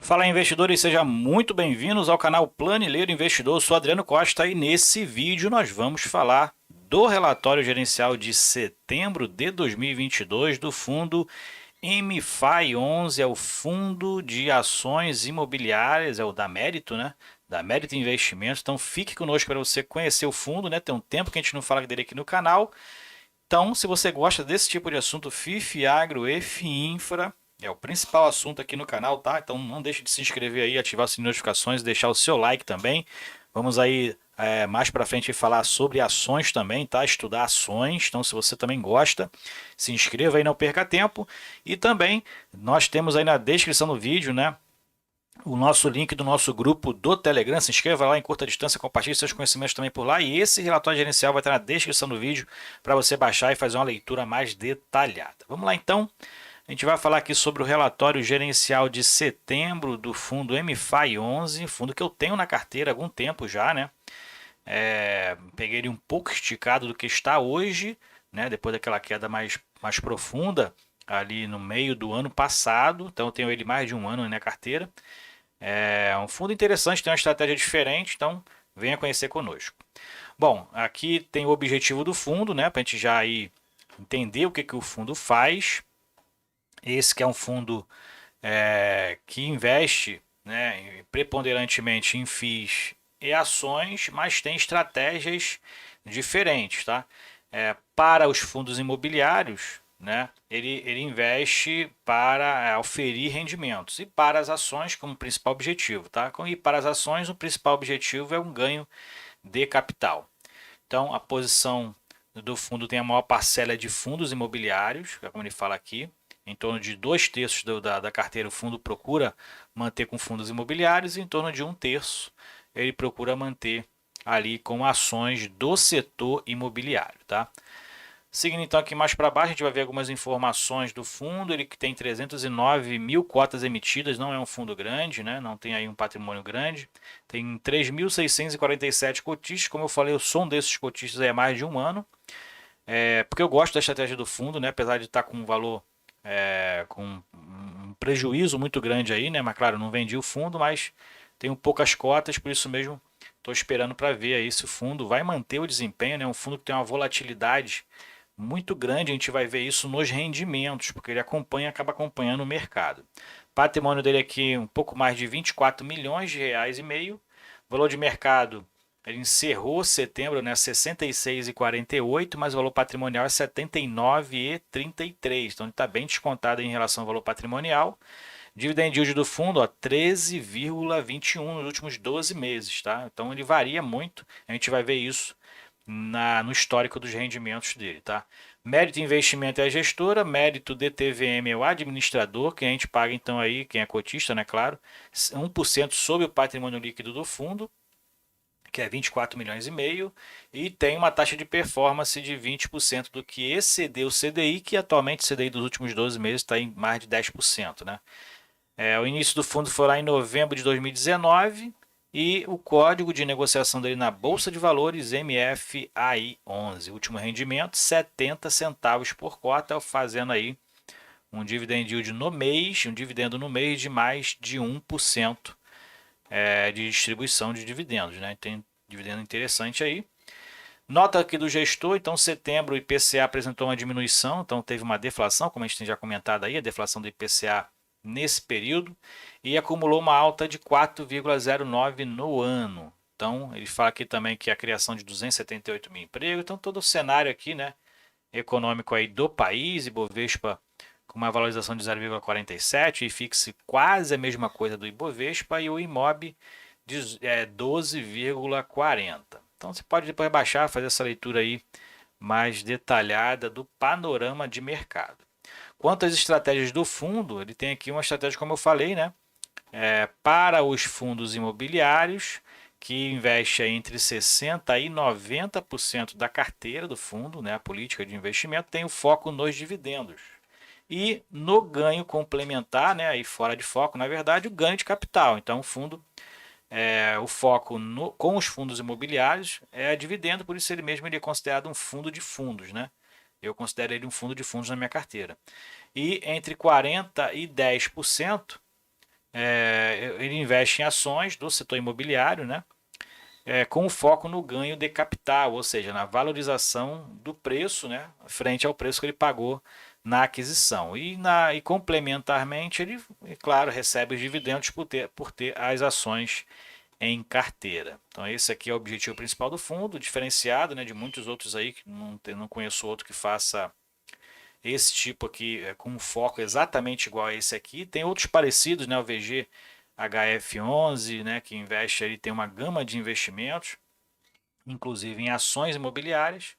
Fala investidores, sejam muito bem-vindos ao canal Planileiro Investidor. Eu sou Adriano Costa e nesse vídeo nós vamos falar do relatório gerencial de setembro de 2022 do fundo MFI 11, é o Fundo de Ações Imobiliárias, é o da Mérito, né? Da Mérito Investimentos. Então fique conosco para você conhecer o fundo, né? Tem um tempo que a gente não fala dele aqui no canal. Então, se você gosta desse tipo de assunto, FIF, Agro e FIINFRA, é o principal assunto aqui no canal, tá? Então não deixe de se inscrever aí, ativar as notificações, deixar o seu like também. Vamos aí mais para frente falar sobre ações também, tá? Estudar ações. Então, se você também gosta, se inscreva aí, não perca tempo. E também nós temos aí na descrição do vídeo, né? O nosso link do nosso grupo do Telegram. Se inscreva lá em curta distância, compartilhe seus conhecimentos também por lá. E esse relatório gerencial vai estar na descrição do vídeo para você baixar e fazer uma leitura mais detalhada. Vamos lá então. A gente vai falar aqui sobre o relatório gerencial de setembro do fundo MFI 11, fundo que eu tenho na carteira há algum tempo já, né? Peguei ele um pouco esticado do que está hoje, né? Depois daquela queda mais profunda ali no meio do ano passado. Então eu tenho ele mais de um ano na carteira. É um fundo interessante, tem uma estratégia diferente, então venha conhecer conosco. Bom, aqui tem o objetivo do fundo, né, para a gente já aí entender o que o fundo faz. Esse que é um fundo que investe, né, preponderantemente em FIIs e ações, mas tem estratégias diferentes, tá? Para os fundos imobiliários, né, ele investe para oferir rendimentos e para as ações como principal objetivo, tá? E para as ações o principal objetivo é um ganho de capital. Então a posição do fundo tem a maior parcela de fundos imobiliários, como ele fala aqui, em torno de 2/3 da carteira o fundo procura manter com fundos imobiliários e em torno de 1/3 ele procura manter ali com ações do setor imobiliário, tá? Seguindo então aqui mais para baixo, a gente vai ver algumas informações do fundo. Ele que tem 309 mil cotas emitidas, não é um fundo grande, né? Não tem aí um patrimônio grande. Tem 3.647 cotistas. Como eu falei, eu sou um desses cotistas há mais de um ano. Porque eu gosto da estratégia do fundo, né? Apesar de estar com um valor, com um prejuízo muito grande aí, né? Mas claro, não vendi o fundo, mas tenho poucas cotas, por isso mesmo estou esperando para ver aí se o fundo vai manter o desempenho, né? Um fundo que tem uma volatilidade muito grande, a gente vai ver isso nos rendimentos, porque ele acaba acompanhando o mercado. O patrimônio dele aqui um pouco mais de 24 milhões de reais e meio. Valor de mercado, ele encerrou setembro, né, 66,48, mas o valor patrimonial é 79,33. Então ele está bem descontado em relação ao valor patrimonial. Dividend yield do fundo, ó, 13,21 nos últimos 12 meses, tá? Então ele varia muito. A gente vai ver isso no histórico dos rendimentos dele, tá? Mérito Investimento é a gestora, Mérito DTVM é o administrador, que a gente paga então aí, quem é cotista, né, claro, 1% sobre o patrimônio líquido do fundo, que é 24 milhões e meio, e tem uma taxa de performance de 20% do que excedeu o CDI, que atualmente o CDI dos últimos 12 meses está em mais de 10%, né? O início do fundo foi lá em novembro de 2019 e o código de negociação dele na Bolsa de Valores MFAI 11. Último rendimento, 70 centavos por cota, fazendo aí um dividend yield no mês, um dividendo no mês de mais de 1% de distribuição de dividendos, né? Tem dividendo interessante aí. Nota aqui do gestor, então setembro o IPCA apresentou uma diminuição, então teve uma deflação, como a gente tem já comentado aí, a deflação do IPCA nesse período, e acumulou uma alta de 4,09 no ano. Então ele fala aqui também que a criação de 278 mil empregos, então todo o cenário aqui, né, econômico aí do país, Ibovespa com uma valorização de 0,47 e fixe quase a mesma coisa do Ibovespa e o Imob de 12,40. Então você pode depois baixar, fazer essa leitura aí mais detalhada do panorama de mercado. Quanto às estratégias do fundo, ele tem aqui uma estratégia, como eu falei, né? Para os fundos imobiliários, que investe entre 60% e 90% da carteira do fundo, né? A política de investimento tem o foco nos dividendos. E no ganho complementar, né? Aí fora de foco, na verdade, o ganho de capital. Então, o fundo o foco com os fundos imobiliários é dividendo, por isso ele mesmo ele é considerado um fundo de fundos, né? Eu considero ele um fundo de fundos na minha carteira. E entre 40% e 10% Ele investe em ações do setor imobiliário, né? Com foco no ganho de capital, ou seja, na valorização do preço, né, frente ao preço que ele pagou na aquisição. E complementarmente, ele, é claro, recebe os dividendos por ter as ações em carteira. Então, esse aqui é o objetivo principal do fundo, diferenciado, né, de muitos outros aí, que não conheço outro que faça esse tipo aqui com um foco exatamente igual a esse aqui. Tem outros parecidos, né, o VG HF11, né, que investe ali, tem uma gama de investimentos, inclusive em ações imobiliárias,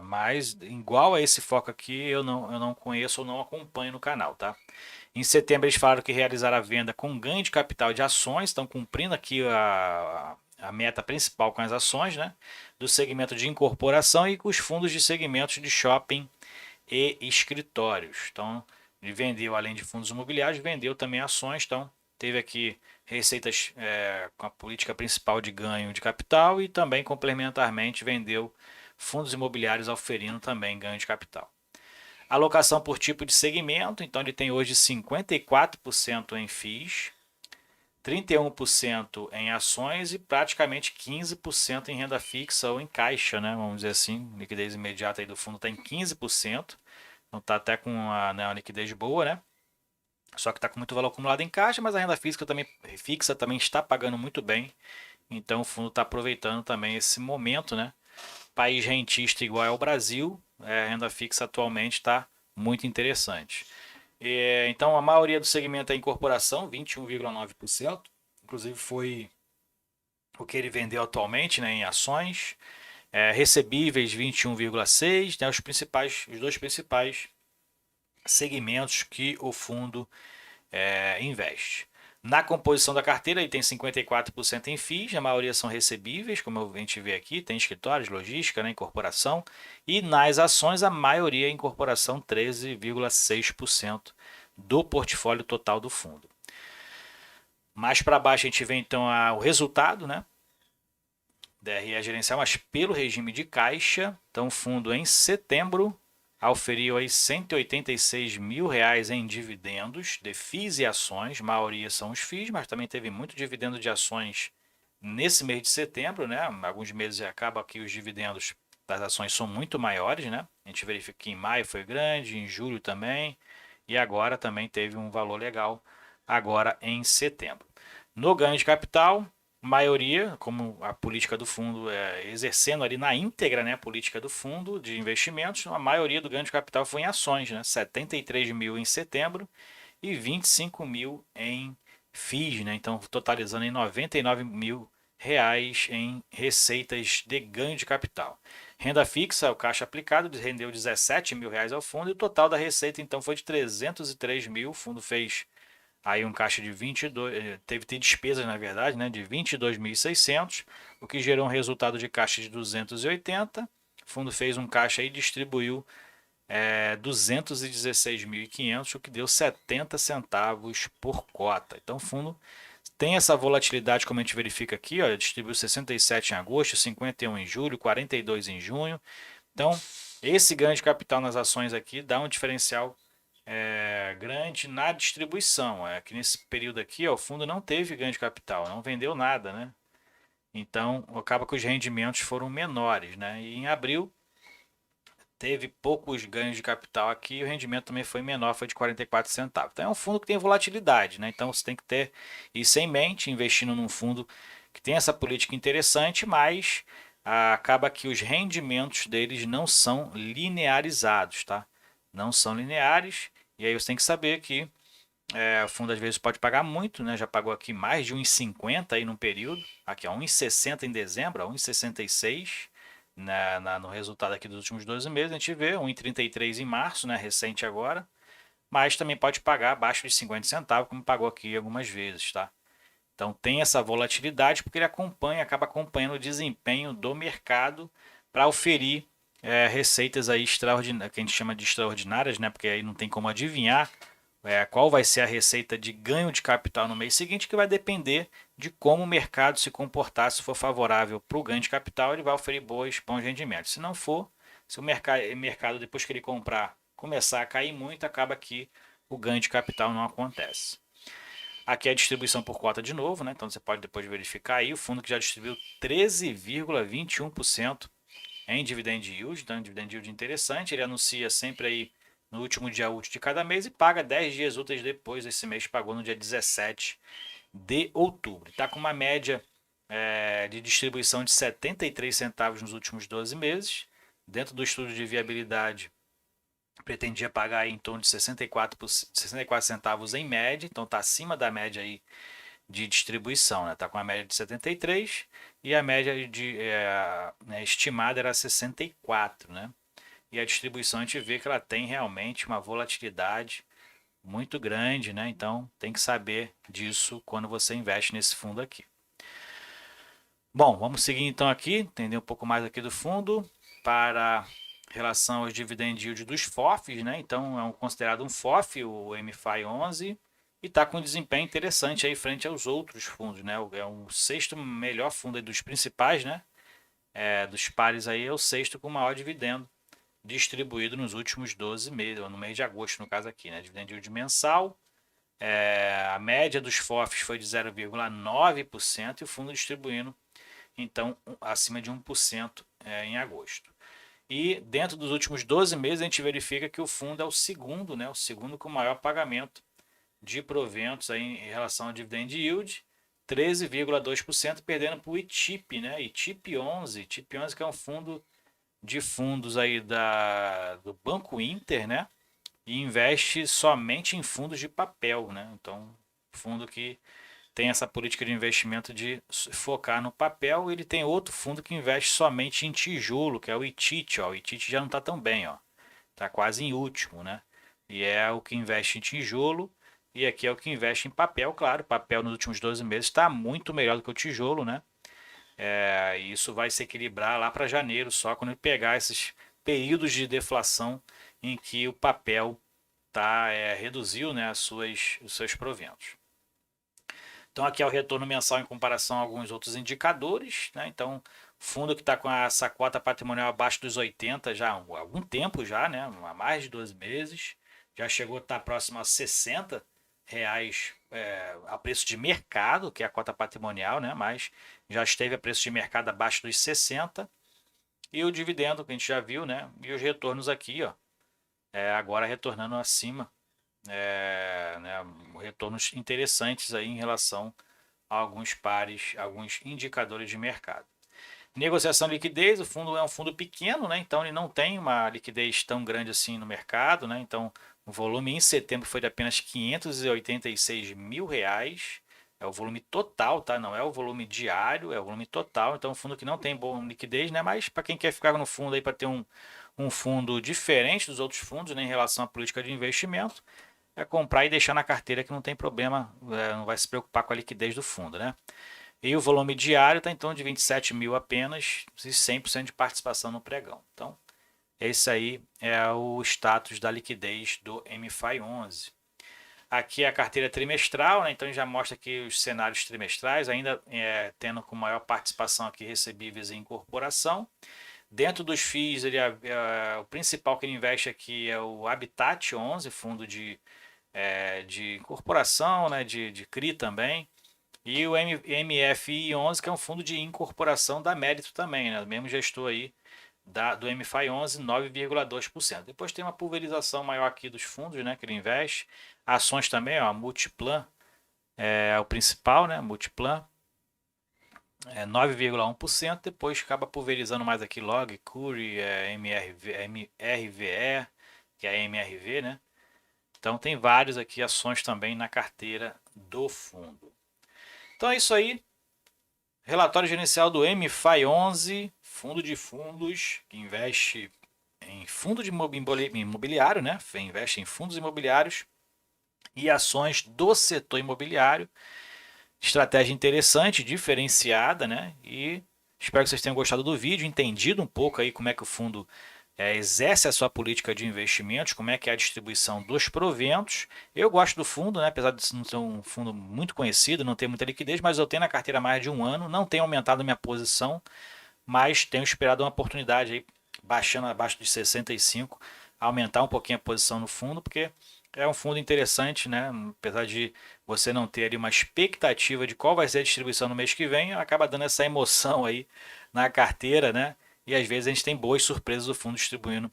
mas igual a esse foco aqui eu não conheço ou não acompanho no canal, tá? Em setembro eles falaram que realizaram a venda com ganho de capital de ações, estão cumprindo aqui a meta principal com as ações, né? Do segmento de incorporação e com os fundos de segmentos de shopping e escritórios. Então, ele vendeu, além de fundos imobiliários, vendeu também ações. Então, teve aqui receitas com a política principal de ganho de capital e também complementarmente vendeu fundos imobiliários oferindo também ganho de capital. Alocação por tipo de segmento, então ele tem hoje 54% em FIIs, 31% em ações e praticamente 15% em renda fixa ou em caixa, né? Vamos dizer assim, liquidez imediata aí do fundo está em 15%, então está até com uma liquidez boa, né? Só que está com muito valor acumulado em caixa, mas a renda fixa também está pagando muito bem, então o fundo está aproveitando também esse momento, né? País rentista igual ao Brasil, a renda fixa atualmente está muito interessante. Então a maioria do segmento é incorporação, 21,9%. Inclusive foi o que ele vendeu atualmente, né, em ações. Recebíveis 21,6%, né, os dois principais segmentos que o fundo investe. Na composição da carteira, ele tem 54% em FIIs, a maioria são recebíveis, como a gente vê aqui, tem escritórios, logística, né, incorporação. E nas ações, a maioria é incorporação, 13,6% do portfólio total do fundo. Mais para baixo a gente vê então o resultado, né? DRE gerencial, mas pelo regime de caixa. Então o fundo em setembro auferiu aí R$ 186 mil em dividendos de FIIs e ações, a maioria são os FIIs, mas também teve muito dividendo de ações nesse mês de setembro, né? Alguns meses acaba que os dividendos das ações são muito maiores, né? A gente verifica que em maio foi grande, em julho também, e agora também teve um valor legal agora em setembro. No ganho de capital, maioria, como a política do fundo exercendo ali na íntegra, né, a política do fundo de investimentos, a maioria do ganho de capital foi em ações, né, 73 mil em setembro e 25 mil em FIIs, né, então totalizando em 99 mil reais em receitas de ganho de capital. Renda fixa, o caixa aplicado rendeu 17 mil reais ao fundo e o total da receita então foi de 303 mil, o fundo fez aí um caixa de 22, teve despesas na verdade, né, de 22.600, o que gerou um resultado de caixa de 280. O fundo fez um caixa e distribuiu 216.500, o que deu 70 centavos por cota. Então o fundo tem essa volatilidade, como a gente verifica aqui, ó, distribuiu 67 em agosto, 51 em julho, 42 em junho. Então, esse ganho de capital nas ações aqui dá um diferencial grande na distribuição. É que nesse período aqui, ó, o fundo não teve ganho de capital, não vendeu nada, né? Então, acaba que os rendimentos foram menores, né? E em abril teve poucos ganhos de capital aqui, e o rendimento também foi menor, foi de 44 centavos. Então é um fundo que tem volatilidade, né? Então você tem que ter isso em mente, investindo num fundo que tem essa política interessante, mas acaba que os rendimentos deles não são linearizados, tá? Não são lineares, e aí você tem que saber que o fundo às vezes pode pagar muito, né? Já pagou aqui mais de 1,50 aí num período. Aqui, ó, 1,60 em dezembro, 1,66 no resultado aqui dos últimos 12 meses. A gente vê 1,33 em março, né? Recente agora. Mas também pode pagar abaixo de 50 centavos, como pagou aqui algumas vezes, tá? Então tem essa volatilidade porque ele acaba acompanhando o desempenho do mercado para oferir receitas aí extraordinárias, que a gente chama de extraordinárias, né? Porque aí não tem como adivinhar qual vai ser a receita de ganho de capital no mês seguinte, que vai depender de como o mercado se comportar. Se for favorável para o ganho de capital, ele vai oferir bons rendimentos. Se não for, se o mercado depois que ele comprar começar a cair muito, acaba que o ganho de capital não acontece. Aqui é a distribuição por cota de novo, né? Então você pode depois verificar aí o fundo que já distribuiu 13,21% em dividend yield, então dividend yield interessante. Ele anuncia sempre aí no último dia útil de cada mês e paga 10 dias úteis depois. Esse mês pagou no dia 17 de outubro. Está com uma média de distribuição de 73 centavos nos últimos 12 meses. Dentro do estudo de viabilidade, pretendia pagar aí em torno de 64 centavos em média, então está acima da média aí de distribuição, está com a média de 73 e a média estimada era 64, né? E a distribuição a gente vê que ela tem realmente uma volatilidade muito grande, né? Então tem que saber disso quando você investe nesse fundo aqui. Bom, vamos seguir então aqui, entender um pouco mais aqui do fundo para relação aos dividend yield dos FOFs, né? Então é considerado um FOF, o MFI 11, e está com um desempenho interessante aí frente aos outros fundos, né? É o sexto melhor fundo aí dos principais, né? Dos pares aí é o sexto com maior dividendo distribuído nos últimos 12 meses, ou no mês de agosto no caso aqui, né? Dividend yield mensal, a média dos FOFs foi de 0,9% e o fundo distribuindo então acima de 1% em agosto. E dentro dos últimos 12 meses a gente verifica que o fundo é o segundo, né? O segundo com maior pagamento de proventos aí em relação ao dividend yield, 13,2%, perdendo para o ITIP, né? ITIP 11 que é um fundo de fundos aí do Banco Inter, né? E investe somente em fundos de papel, né? Então, fundo que tem essa política de investimento de focar no papel. Ele tem outro fundo que investe somente em tijolo, que é o ITIT. Ó. O ITIT já não está tão bem, ó. Está quase em último, né? E é o que investe em tijolo. E aqui é o que investe em papel, claro. O papel nos últimos 12 meses está muito melhor do que o tijolo, né? E isso vai se equilibrar lá para janeiro, só quando ele pegar esses períodos de deflação em que o papel reduziu, né, os seus proventos. Então aqui é o retorno mensal em comparação a alguns outros indicadores, né? Então fundo que está com essa cota patrimonial abaixo dos 80 já há algum tempo já, né? Há mais de 12 meses, já chegou a estar próximo a 60 reais a preço de mercado, que é a cota patrimonial, né? Mas já esteve a preço de mercado abaixo dos 60. E o dividendo que a gente já viu, né? E os retornos aqui, ó, agora retornando acima, né? Retornos interessantes aí em relação a alguns pares, alguns indicadores de mercado. Negociação de liquidez, o fundo é um fundo pequeno, né? Então ele não tem uma liquidez tão grande assim no mercado, né? Então o volume em setembro foi de apenas 586 mil reais. É o volume total, tá? Não é o volume diário, é o volume total. Então, um fundo que não tem boa liquidez, né? Mas para quem quer ficar no fundo aí para ter um fundo diferente dos outros fundos, né, em relação à política de investimento, é comprar e deixar na carteira que não tem problema, não vai se preocupar com a liquidez do fundo, né? E o volume diário está em torno de 27 mil apenas e 100% de participação no pregão. Então, esse aí é o status da liquidez do MFI 11. Aqui é a carteira trimestral, né? Então já mostra aqui os cenários trimestrais, ainda tendo com maior participação aqui recebíveis em incorporação. Dentro dos FIIs, o principal que ele investe aqui é o Habitat 11, fundo de incorporação, né? de CRI também. E o MFI 11, que é um fundo de incorporação da Mérito também, né? O mesmo gestor aí do MFI 11, 9,2%. Depois tem uma pulverização maior aqui dos fundos, né, que ele investe. Ações também, ó, a Multiplan é o principal, né, Multiplan, 9,1%. Depois acaba pulverizando mais aqui Log, Curi, RVE, que é a MRV, né. Então tem vários aqui ações também na carteira do fundo. Então é isso aí. Relatório gerencial do MFI 11, fundo de fundos que investe em fundo de imobiliário, né? Investe em fundos imobiliários e ações do setor imobiliário. Estratégia interessante, diferenciada, né? E espero que vocês tenham gostado do vídeo, entendido um pouco aí como é que o fundo exerce a sua política de investimentos, como é que é a distribuição dos proventos. Eu gosto do fundo, né? Apesar de não ser um fundo muito conhecido, não ter muita liquidez, mas eu tenho na carteira há mais de um ano, não tenho aumentado a minha posição, mas tenho esperado uma oportunidade aí, baixando abaixo de 65, aumentar um pouquinho a posição no fundo, porque É um fundo interessante, né? Apesar de você não ter ali uma expectativa de qual vai ser a distribuição no mês que vem, acaba dando essa emoção aí na carteira, né? E às vezes a gente tem boas surpresas do fundo distribuindo.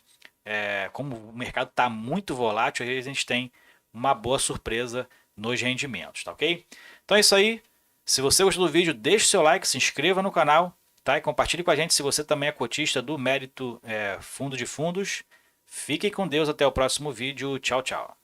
Como o mercado está muito volátil, às vezes a gente tem uma boa surpresa nos rendimentos, tá ok? Então é isso aí. Se você gostou do vídeo, deixe seu like, se inscreva no canal, tá? E compartilhe com a gente se você também é cotista do Mérito Fundo de Fundos. Fiquem com Deus, até o próximo vídeo. Tchau, tchau.